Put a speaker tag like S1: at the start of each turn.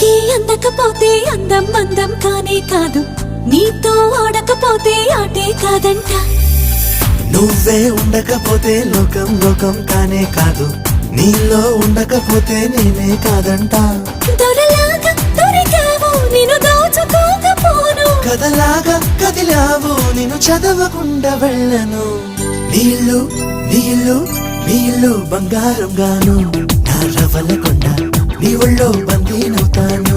S1: నీకే అందకపోతే అందం అందం కానే కాదు, నీతో ఆడకపోతే ఆటే కాదంట.
S2: నువ్వే ఉండకపోతే లోకం లోకం కానే కాదు, నీలో ఉండకపోతే నేనే కాదంట.
S1: దొరలాగా దొరికావు నిన్ను దోచుకోకపోను,
S2: కథలాగా కదిలావు నిన్ను చదవకుండా వెళ్ళను. నీళ్ళు నీళ్ళు నీళ్ళు బంగారం గాను, నా రవల కొండ నీ ఒళ్ళో బందీనవుతాను.